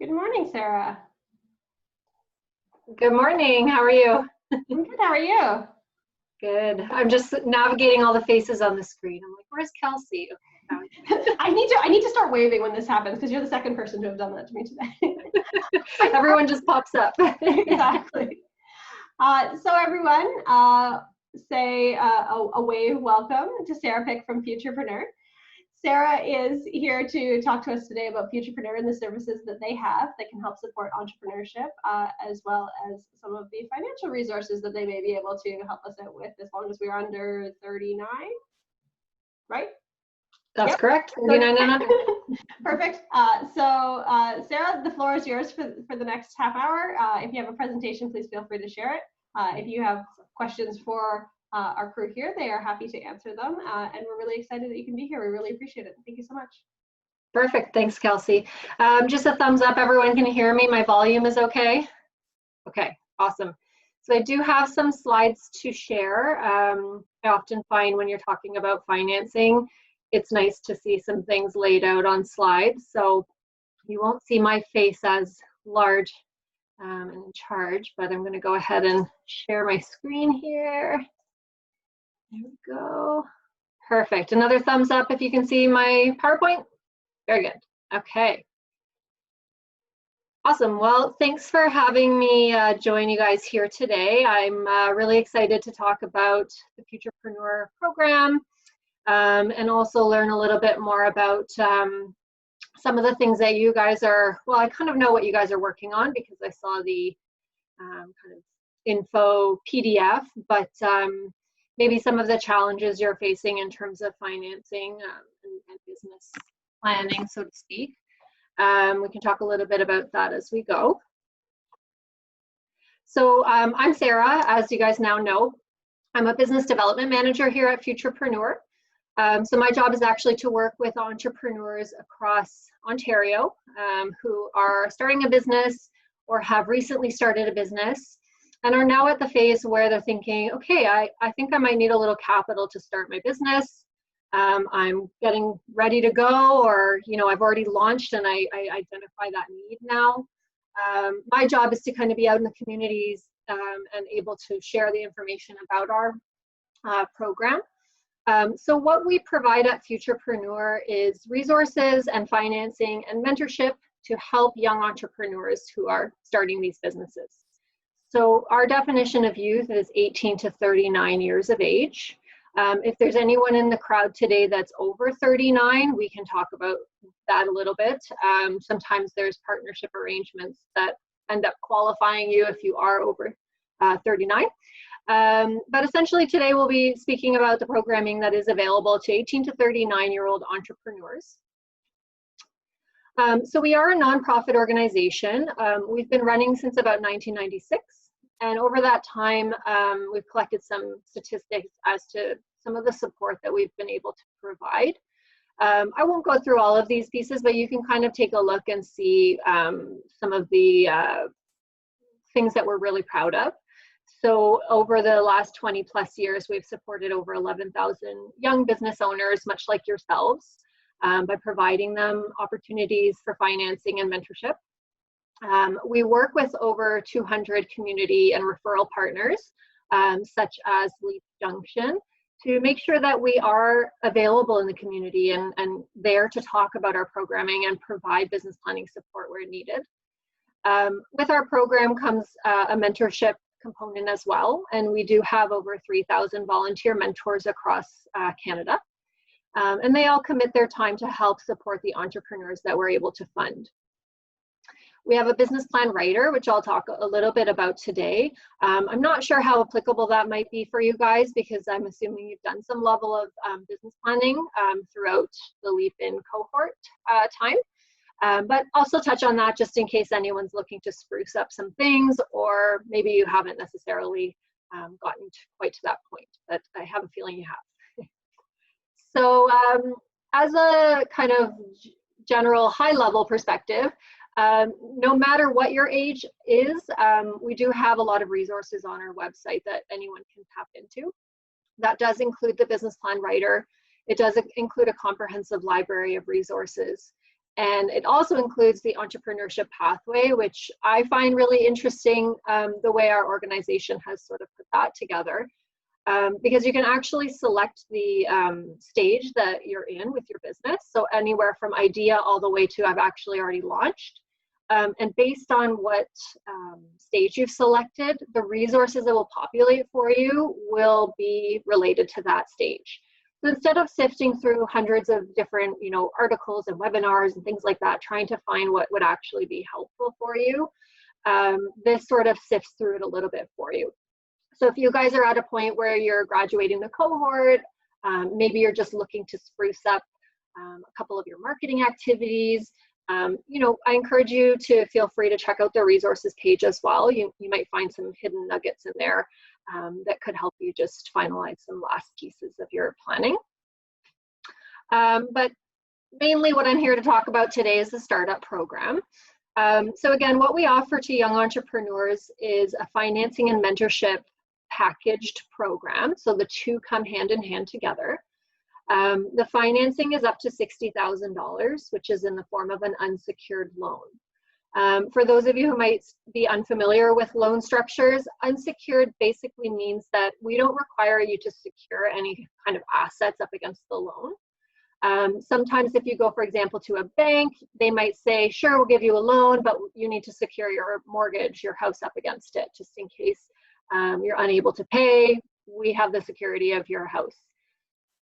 Good morning, Sarah. Good morning. How are you? I'm good. How are you? Good. I'm just navigating all the faces on the screen. I'm like, where's Kelsey? Okay. I need to start waving when this happens because you're the second person to have done that to me today. Everyone just pops up. Exactly. So everyone, say a wave welcome to Sarah Pick from Futurpreneur. Sarah is here to talk to us today about Futurpreneur and the services that they have that can help support entrepreneurship, as well as some of the financial resources that they may be able to help us out with as long as we're under 39, right? That's correct. 39 and under. Perfect. So Sarah, the floor is yours for the next half hour. If you have a presentation, please feel free to share it. If you have questions for our crew here, they are happy to answer them. And we're really excited that you can be here. We really appreciate it. Thank you so much. Perfect. Thanks, Kelsey. Just a thumbs up. Everyone can hear me. My volume is okay? Okay, awesome. So I do have some slides to share. I often find when you're talking about financing, it's nice to see some things laid out on slides. So you won't see my face as large and in charge, but I'm going to go ahead and share my screen here. There we go. Perfect. Another thumbs up if you can see my PowerPoint. Very good. Okay. Awesome. Well, thanks for having me join you guys here today. I'm really excited to talk about the Futurpreneur program and also learn a little bit more about some of the things that you guys are, well, I kind of know what you guys are working on because I saw the kind of info PDF, but maybe some of the challenges you're facing in terms of financing and business planning, so to speak. We can talk a little bit about that as we go. So I'm Sarah, as you guys now know. I'm a business development manager here at Futurpreneur. So my job is actually to work with entrepreneurs across Ontario who are starting a business or have recently started a business and are now at the phase where they're thinking, okay, I think I might need a little capital to start my business. I'm getting ready to go, or I've already launched and I identify that need now. My job is to kind of be out in the communities and able to share the information about our program. So what we provide at Futurpreneur is resources and financing and mentorship to help young entrepreneurs who are starting these businesses. So our definition of youth is 18 to 39 years of age. If there's anyone in the crowd today that's over 39, we can talk about that a little bit. Sometimes there's partnership arrangements that end up qualifying you if you are over 39. But essentially today we'll be speaking about the programming that is available to 18 to 39-year-old entrepreneurs. So we are a nonprofit organization. We've been running since about 1996. And over that time, we've collected some statistics as to some of the support that we've been able to provide. I won't go through all of these pieces, but you can kind of take a look and see some of the things that we're really proud of. So over the last 20 plus years, we've supported over 11,000 young business owners, much like yourselves, by providing them opportunities for financing and mentorship. We work with over 200 community and referral partners, such as Leap Junction, to make sure that we are available in the community and there to talk about our programming and provide business planning support where needed. With our program comes a mentorship component as well, and we do have over 3,000 volunteer mentors across Canada. And they all commit their time to help support the entrepreneurs that we're able to fund. We have a business plan writer, which I'll talk a little bit about today. I'm not sure how applicable that might be for you guys because I'm assuming you've done some level of business planning throughout the Leap In cohort time. But also touch on that just in case anyone's looking to spruce up some things, or maybe you haven't necessarily gotten quite to that point, but I have a feeling you have. So as a kind of general high-level perspective, no matter what your age is, we do have a lot of resources on our website that anyone can tap into. That does include the business plan writer. It does include a comprehensive library of resources. And it also includes the entrepreneurship pathway, which I find really interesting, the way our organization has sort of put that together. Because you can actually select the stage that you're in with your business. So anywhere from idea all the way to I've actually already launched. And based on what stage you've selected, the resources that will populate for you will be related to that stage. So instead of sifting through hundreds of different, articles and webinars and things like that, trying to find what would actually be helpful for you, this sort of sifts through it a little bit for you. So if you guys are at a point where you're graduating the cohort, maybe you're just looking to spruce up a couple of your marketing activities, I encourage you to feel free to check out the resources page as well. You might find some hidden nuggets in there that could help you just finalize some last pieces of your planning. But mainly what I'm here to talk about today is the startup program. So again, what we offer to young entrepreneurs is a financing and mentorship packaged program. So the two come hand in hand together. The financing is up to $60,000, which is in the form of an unsecured loan. For those of you who might be unfamiliar with loan structures, unsecured basically means that we don't require you to secure any kind of assets up against the loan. Sometimes if you go, for example, to a bank, they might say, sure, we'll give you a loan, but you need to secure your mortgage, your house up against it, just in case you're unable to pay. We have the security of your house.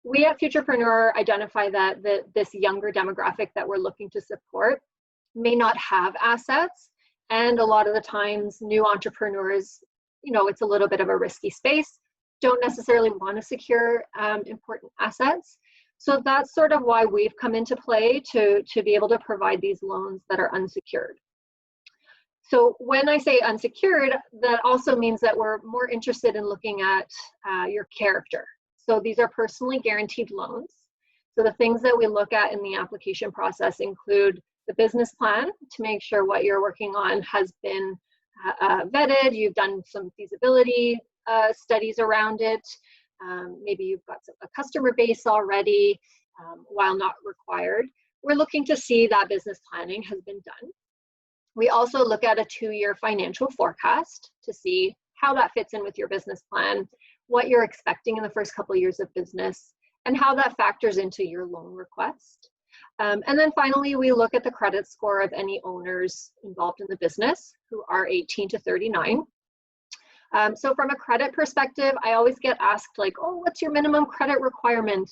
We at Futurpreneur identify that this younger demographic that we're looking to support may not have assets. And a lot of the times new entrepreneurs, it's a little bit of a risky space, don't necessarily want to secure important assets. So that's sort of why we've come into play to be able to provide these loans that are unsecured. So when I say unsecured, that also means that we're more interested in looking at your character. So these are personally guaranteed loans. So the things that we look at in the application process include the business plan to make sure what you're working on has been vetted. You've done some feasibility studies around it. Maybe you've got a customer base already, while not required. We're looking to see that business planning has been done. We also look at a 2-year financial forecast to see how that fits in with your business plan, what you're expecting in the first couple of years of business, and how that factors into your loan request. And then finally, we look at the credit score of any owners involved in the business who are 18 to 39. So from a credit perspective, I always get asked like, oh, what's your minimum credit requirement?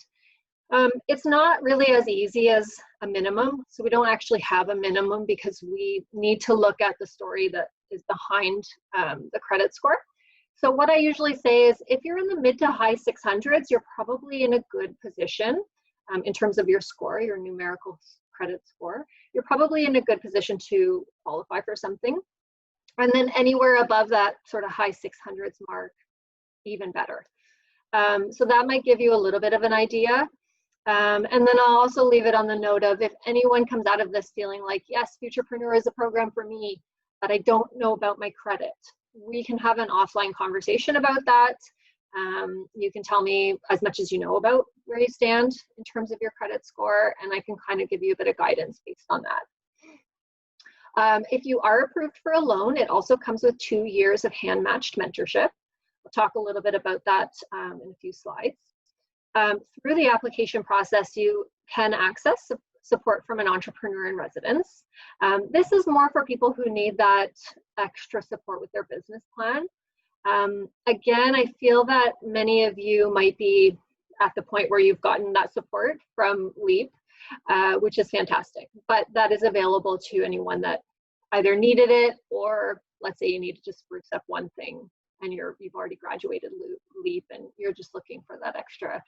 It's not really as easy as a minimum. So we don't actually have a minimum because we need to look at the story that is behind the credit score. So what I usually say is if you're in the mid to high 600s, you're probably in a good position in terms of your score, your numerical credit score. You're probably in a good position to qualify for something. And then anywhere above that sort of high 600s mark, even better. So that might give you a little bit of an idea. And then I'll also leave it on the note of if anyone comes out of this feeling like, yes, Futurpreneur is a program for me, but I don't know about my credit. We can have an offline conversation about that. You can tell me as much as you know about where you stand in terms of your credit score, and I can kind of give you a bit of guidance based on that. If you are approved for a loan, it also comes with 2 years of hand-matched mentorship. We'll talk a little bit about that in a few slides. Through the application process, you can access support from an entrepreneur in residence. This is more for people who need that extra support with their business plan. Again, I feel that many of you might be at the point where you've gotten that support from LEAP, which is fantastic, but that is available to anyone that either needed it or let's say you need to just spruce up one thing and you've already graduated LEAP and you're just looking for that extra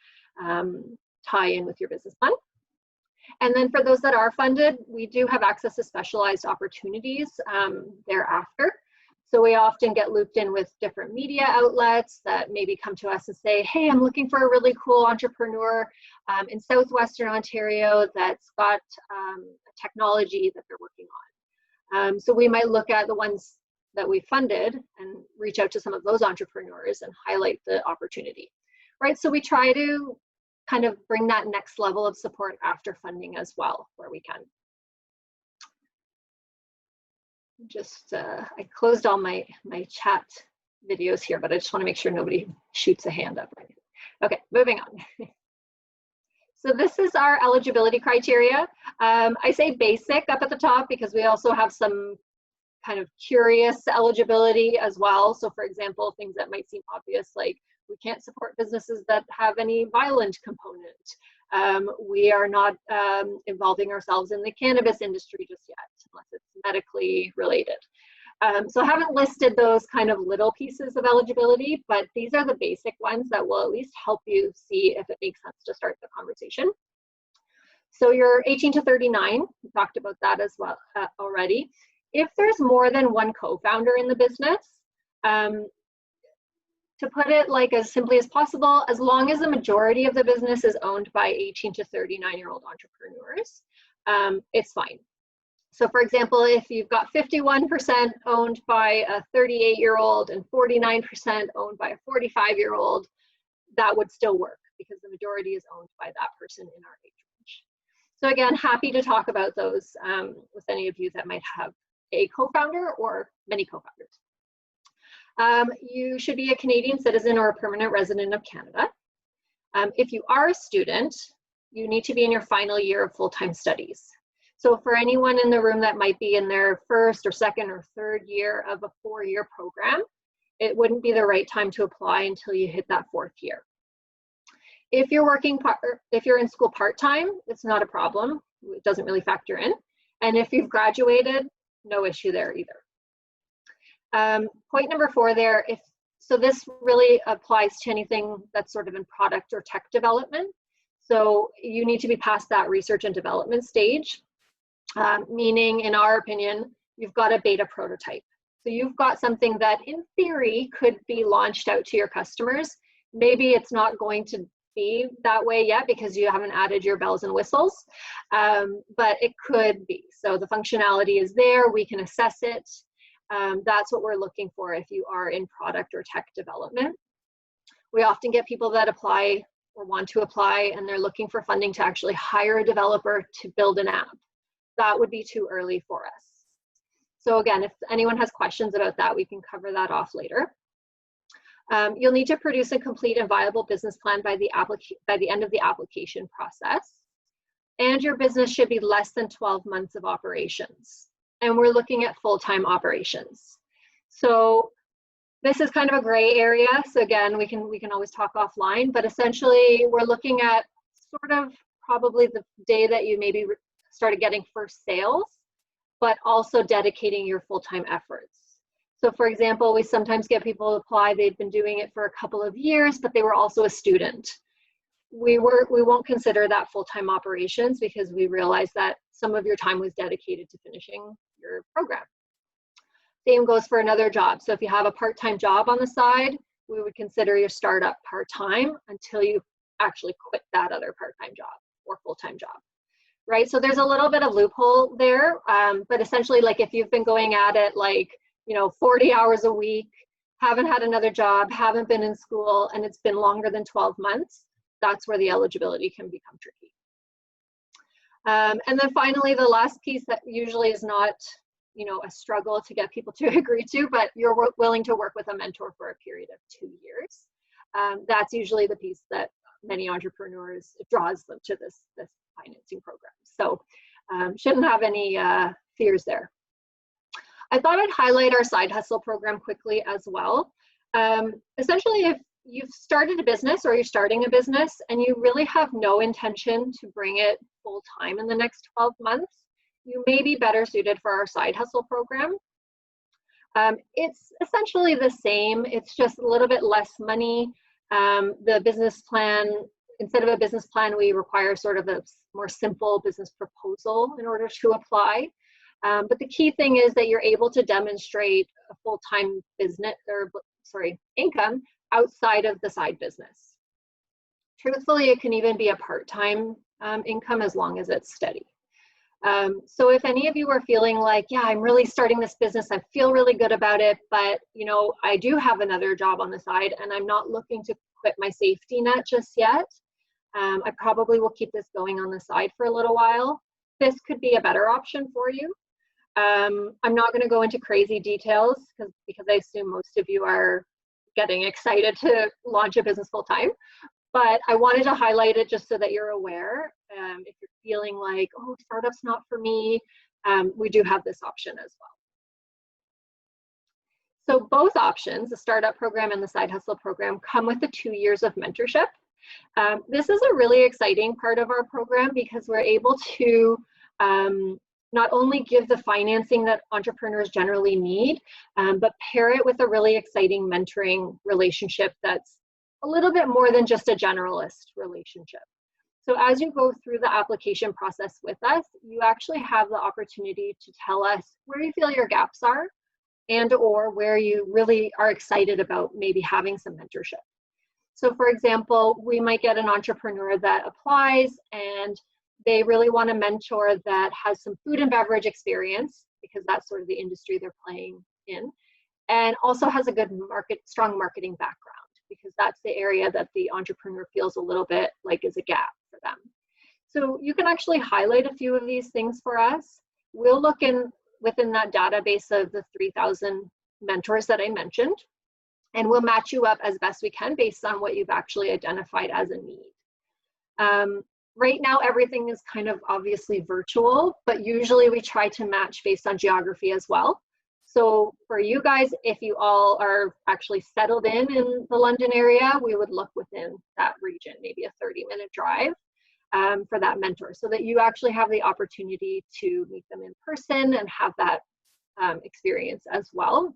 tie-in with your business plan. And then for those that are funded, we do have access to specialized opportunities thereafter. So we often get looped in with different media outlets that maybe come to us and say, hey, I'm looking for a really cool entrepreneur in Southwestern Ontario that's got a technology that they're working on. So we might look at the ones that we funded and reach out to some of those entrepreneurs and highlight the opportunity, right? So we try to kind of bring that next level of support after funding as well, where we can. just, I closed all my chat videos here, but I just want to make sure nobody shoots a hand up. Okay, moving on. So this is our eligibility criteria. I say basic up at the top because we also have some kind of curious eligibility as well. So for example, things that might seem obvious, like we can't support businesses that have any violent component. We are not involving ourselves in the cannabis industry just yet, unless it's medically related. So I haven't listed those kind of little pieces of eligibility, but these are the basic ones that will at least help you see if it makes sense to start the conversation. So you're 18 to 39, we talked about that as well already. If there's more than one co-founder in the business, to put it like as simply as possible, as long as the majority of the business is owned by 18 to 39-year-old entrepreneurs, it's fine. So for example, if you've got 51% owned by a 38-year-old and 49% owned by a 45-year-old, that would still work because the majority is owned by that person in our age range. So again, happy to talk about those with any of you that might have a co-founder or many co-founders. You should be a Canadian citizen or a permanent resident of Canada. If you are a student, you need to be in your final year of full-time studies. So for anyone in the room that might be in their first or second or third year of a 4-year program, it wouldn't be the right time to apply until you hit that 4th year. If you're in school part-time, it's not a problem. It doesn't really factor in. And if you've graduated, no issue there either. Point number 4 there, so this really applies to anything that's sort of in product or tech development. So you need to be past that research and development stage. Meaning, in our opinion, you've got a beta prototype. So you've got something that in theory could be launched out to your customers. Maybe it's not going to be that way yet because you haven't added your bells and whistles, but it could be. So the functionality is there, we can assess it. That's what we're looking for if you are in product or tech development. We often get people that apply or want to apply and they're looking for funding to actually hire a developer to build an app. That would be too early for us. So again, if anyone has questions about that, we can cover that off later. You'll need to produce a complete and viable business plan by the end of the application process. And your business should be less than 12 months of operations. And we're looking at full-time operations. So this is kind of a gray area. So again, we can always talk offline, but essentially we're looking at sort of probably the day that you maybe started getting first sales, but also dedicating your full-time efforts. So for example, we sometimes get people apply, they've been doing it for a couple of years, but they were also a student. We won't consider that full-time operations because we realize that some of your time was dedicated to finishing your program. Same goes for another job. So if you have a part-time job on the side, we would consider your startup part-time until you actually quit that other part-time job or full-time job. Right, so there's a little bit of loophole there, but essentially, like if you've been going at it like 40 hours a week, haven't had another job, haven't been in school, and it's been longer than 12 months, that's where the eligibility can become tricky. And then finally, the last piece that usually is not a struggle to get people to agree to, but you're willing to work with a mentor for a period of 2 years. That's usually the piece that many entrepreneurs draws them to this financing program. So shouldn't have any fears there. I thought I'd highlight our side hustle program quickly as well. Essentially, if you've started a business or you're starting a business and you really have no intention to bring it full time in the next 12 months, you may be better suited for our side hustle program. It's essentially the same, it's just a little bit less money. The business plan, instead of a business plan, we require sort of a more simple business proposal in order to apply. But the key thing is that you're able to demonstrate a full-time business, income outside of the side business. Truthfully, it can even be a part-time income as long as it's steady. So if any of you are feeling like, yeah, I'm really starting this business, I feel really good about it, but I do have another job on the side and I'm not looking to quit my safety net just yet. I probably will keep this going on the side for a little while. This could be a better option for you. I'm not going to go into crazy details because I assume most of you are getting excited to launch a business full time. But I wanted to highlight it just so that you're aware. If you're feeling like, oh, startup's not for me, we do have this option as well. So both options, the startup program and the side hustle program, come with the 2 years of mentorship. This is a really exciting part of our program because we're able to not only give the financing that entrepreneurs generally need, but pair it with a really exciting mentoring relationship that's a little bit more than just a generalist relationship. So as you go through the application process with us, you actually have the opportunity to tell us where you feel your gaps are and or where you really are excited about maybe having some mentorship. So for example, we might get an entrepreneur that applies and they really want a mentor that has some food and beverage experience because that's sort of the industry they're playing in, and also has a good strong marketing background because that's the area that the entrepreneur feels a little bit like is a gap for them. So you can actually highlight a few of these things for us. We'll look within that database of the 3,000 mentors that I mentioned, and we'll match you up as best we can based on what you've actually identified as a need. Right now, everything is kind of obviously virtual, but usually we try to match based on geography as well. So for you guys, if you all are actually settled in the London area, we would look within that region, maybe a 30-minute drive for that mentor, so that you actually have the opportunity to meet them in person and have that experience as well.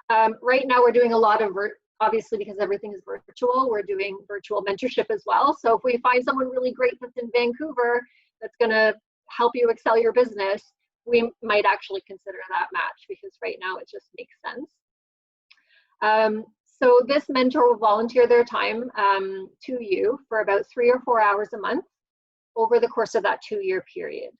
Right now, we're doing a lot of obviously, because everything is virtual, we're doing virtual mentorship as well. So if we find someone really great that's in Vancouver that's going to help you excel your business, we might actually consider that match because right now it just makes sense. So this mentor will volunteer their time to you for about 3 or 4 hours a month over the course of that 2-year period.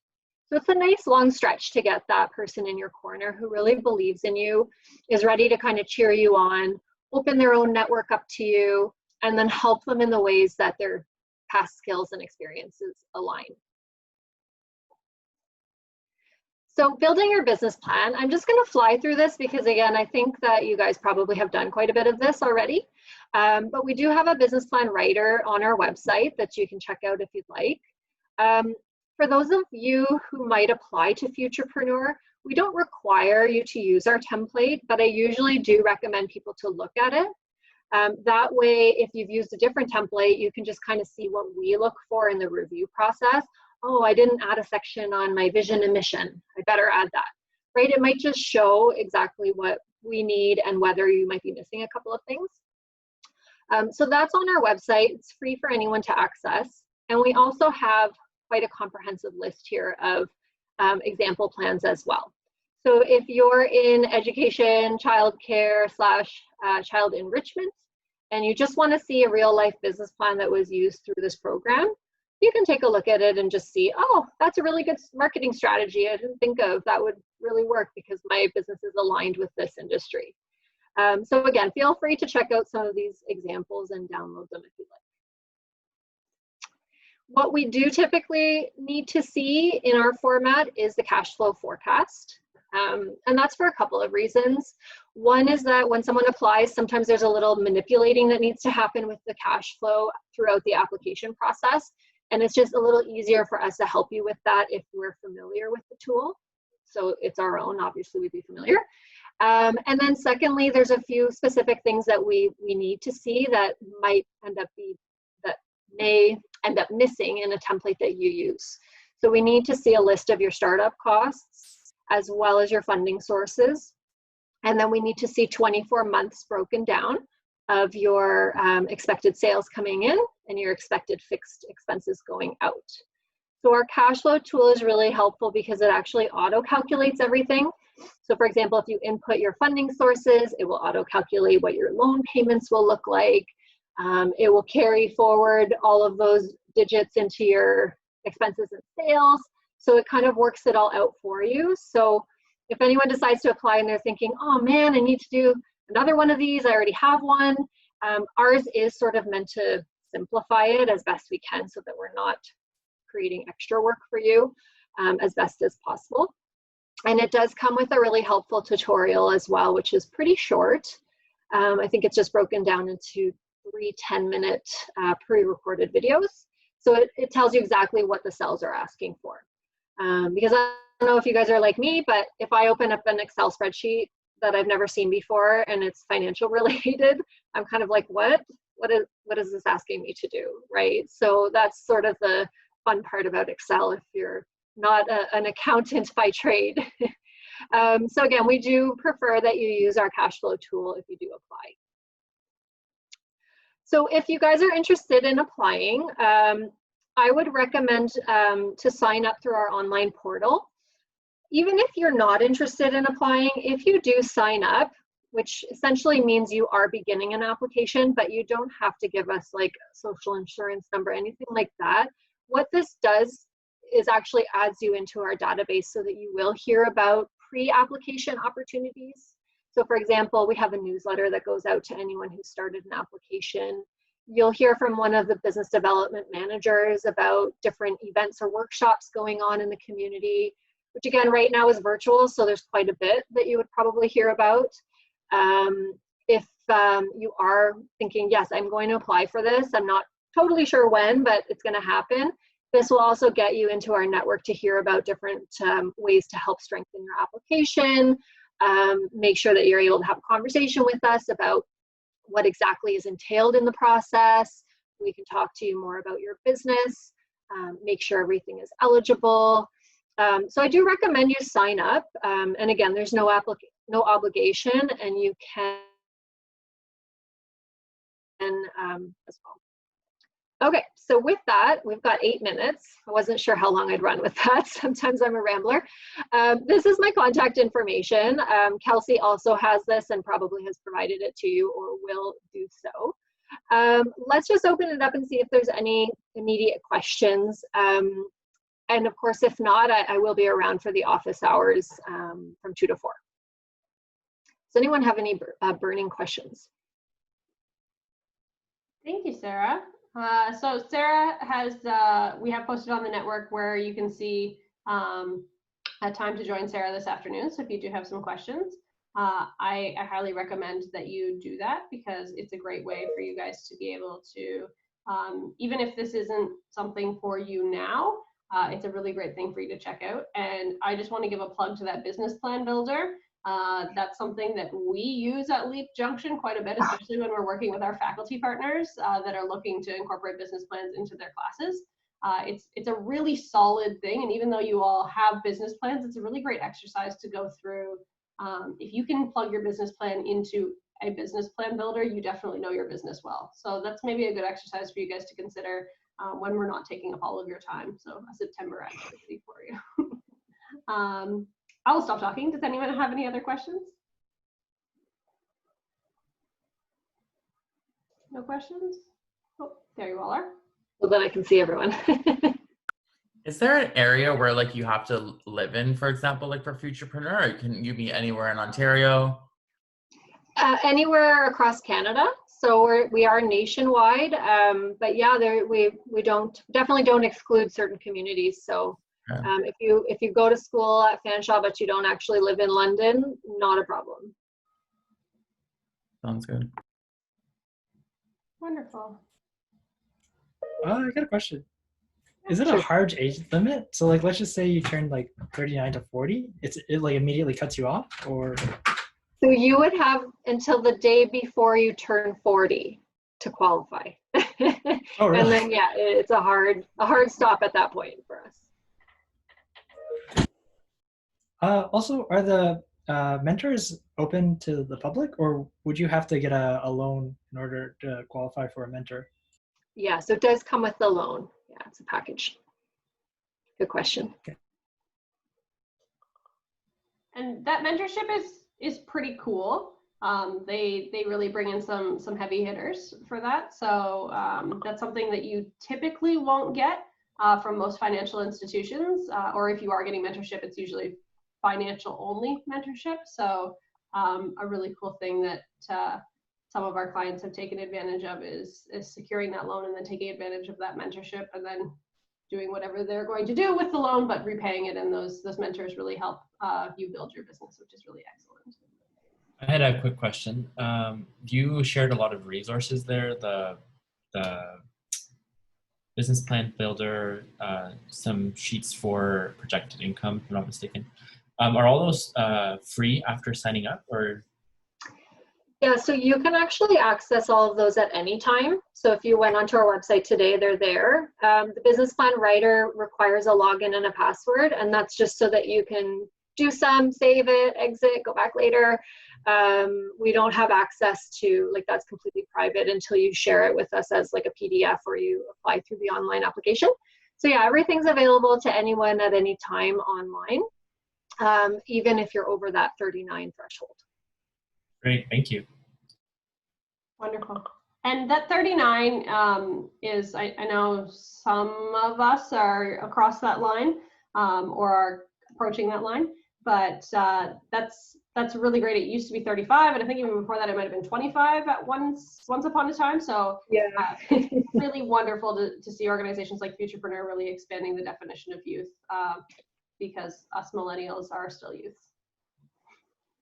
So it's a nice long stretch to get that person in your corner who really believes in you, is ready to kind of cheer you on, open their own network up to you, and then help them in the ways that their past skills and experiences align. So building your business plan, I'm just going to fly through this because, again, I think that you guys probably have done quite a bit of this already. But we do have a business plan writer on our website that you can check out if you'd like. For those of you who might apply to Futurpreneur, we don't require you to use our template, but I usually do recommend people to look at it. That way, if you've used a different template, you can just kind of see what we look for in the review process. Oh, I didn't add a section on my vision and mission. I better add that, right? It might just show exactly what we need and whether you might be missing a couple of things. So that's on our website. It's free for anyone to access. And we also have quite a comprehensive list here of example plans as well. So if you're in education, childcare / child enrichment, and you just want to see a real life business plan that was used through this program, you can take a look at it and just see, oh, that's a really good marketing strategy I didn't think of. That would really work because my business is aligned with this industry. So again, feel free to check out some of these examples and download them if you'd like. What we do typically need to see in our format is the cash flow forecast. And that's for a couple of reasons. One is that when someone applies, sometimes there's a little manipulating that needs to happen with the cash flow throughout the application process. And it's just a little easier for us to help you with that if we're familiar with the tool. So it's our own, obviously we'd be familiar. And then secondly, there's a few specific things that we need to see that may end up missing in a template that you use. So we need to see a list of your startup costs as well as your funding sources. And then we need to see 24 months broken down of your expected sales coming in and your expected fixed expenses going out. So our cash flow tool is really helpful because it actually auto-calculates everything. So for example, if you input your funding sources, it will auto-calculate what your loan payments will look like. It will carry forward all of those digits into your expenses and sales. So it kind of works it all out for you. So if anyone decides to apply and they're thinking, oh man, I need to do another one of these, I already have one. Ours is sort of meant to simplify it as best we can so that we're not creating extra work for you as best as possible. And it does come with a really helpful tutorial as well, which is pretty short. I think it's just broken down into 3 10-minute pre-recorded videos. So it tells you exactly what the cells are asking for. Because I don't know if you guys are like me, but if I open up an Excel spreadsheet that I've never seen before and it's financial related, I'm kind of like, what is this asking me to do, right? So that's sort of the fun part about Excel if you're not an accountant by trade. So again, we do prefer that you use our cash flow tool if you do apply. So if you guys are interested in applying, I would recommend to sign up through our online portal. Even if you're not interested in applying, if you do sign up, which essentially means you are beginning an application, but you don't have to give us like social insurance number, anything like that. What this does is actually adds you into our database so that you will hear about pre-application opportunities. So for example, we have a newsletter that goes out to anyone who started an application. You'll hear from one of the business development managers about different events or workshops going on in the community, which again, right now is virtual, so there's quite a bit that you would probably hear about. If you are thinking, yes, I'm going to apply for this, I'm not totally sure when, but it's going to happen. This will also get you into our network to hear about different ways to help strengthen your application, make sure that you're able to have a conversation with us about what exactly is entailed in the process. We can talk to you more about your business, make sure everything is eligible. So I do recommend you sign up. And again, there's no obligation, and you can as well. Okay, so with that, we've got 8 minutes. I wasn't sure how long I'd run with that. Sometimes I'm a rambler. This is my contact information. Kelsey also has this and probably has provided it to you or will do so. Let's just open it up and see if there's any immediate questions. And of course, if not, I will be around for the office hours from 2 to 4. Does anyone have any burning questions? Thank you, Sarah. So Sarah has, we have posted on the network where you can see a time to join Sarah this afternoon. So if you do have some questions, I highly recommend that you do that, because it's a great way for you guys to be able to, even if this isn't something for you now, it's a really great thing for you to check out. And I just want to give a plug to that business plan builder. That's something that we use at Leap Junction quite a bit, especially when we're working with our faculty partners that are looking to incorporate business plans into their classes. It's a really solid thing, and even though you all have business plans, it's a really great exercise to go through. If you can plug your business plan into a business plan builder, you definitely know your business well. So that's maybe a good exercise for you guys to consider when we're not taking up all of your time. So a September activity for you. I will stop talking. Does anyone have any other questions? No questions? Oh, there you all are. So that I can see everyone. Is there an area where like you have to live in, for example, like for Futurpreneur, or can you be anywhere in Ontario? Anywhere across Canada. So we are nationwide, but yeah, we definitely don't exclude certain communities. So if you go to school at Fanshawe but you don't actually live in London, not a problem. Sounds good. Wonderful. I got a question. Is it a hard age limit? So like, let's just say you turn like 39 to 40, it like immediately cuts you off, or? So you would have until the day before you turn 40 to qualify. Oh, really? And then yeah, it's a hard stop at that point for us. Also, are the mentors open to the public, or would you have to get a loan in order to qualify for a mentor? Yeah, so it does come with the loan. Yeah, it's a package. Good question. Okay. And that mentorship is pretty cool. They really bring in some heavy hitters for that. So that's something that you typically won't get from most financial institutions, or if you are getting mentorship, it's usually financial only mentorship. So a really cool thing that some of our clients have taken advantage of is securing that loan and then taking advantage of that mentorship, and then doing whatever they're going to do with the loan, but repaying it, and those mentors really help you build your business, which is really excellent. I had a quick question. You shared a lot of resources there, the business plan builder, some sheets for projected income, if I'm not mistaken. Are all those free after signing up, or? Yeah, so you can actually access all of those at any time. So if you went onto our website today, they're there. The business plan writer requires a login and a password, and that's just so that you can do some, save it, exit, go back later. We don't have access to, like, that's completely private until you share it with us as like a PDF or you apply through the online application. So yeah, everything's available to anyone at any time online, even if you're over that 39 threshold. Great, thank you. Wonderful. And that 39 is, I know some of us are across that line or are approaching that line, but that's really great. It used to be 35, and I think even before that it might have been 25 at once upon a time. So Yeah, it's really wonderful to see organizations like Futurpreneur really expanding the definition of youth, because us millennials are still youth.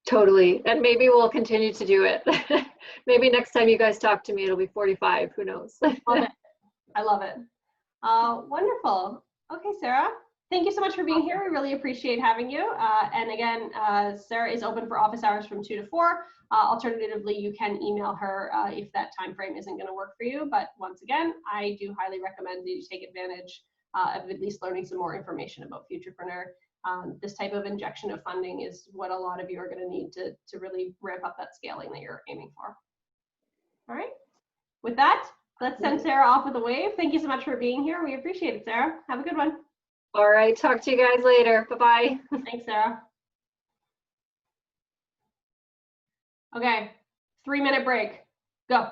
totally. And maybe we'll continue to do it. Maybe next time you guys talk to me, it'll be 45. Who knows? Love it. I love it. Wonderful. Okay, Sarah, thank you so much for being here. We really appreciate having you. And again, Sarah is open for office hours from 2 to 4. Alternatively, you can email her if that time frame isn't going to work for you. But once again, I do highly recommend that you take advantage of at least learning some more information about Futurpreneur. This type of injection of funding is what a lot of you are going to need to really ramp up that scaling that you're aiming for. All right. With that, let's send Sarah off with a wave. Thank you so much for being here. We appreciate it, Sarah. Have a good one. All right. Talk to you guys later. Bye-bye. Thanks, Sarah. Okay. 3-minute break. Go.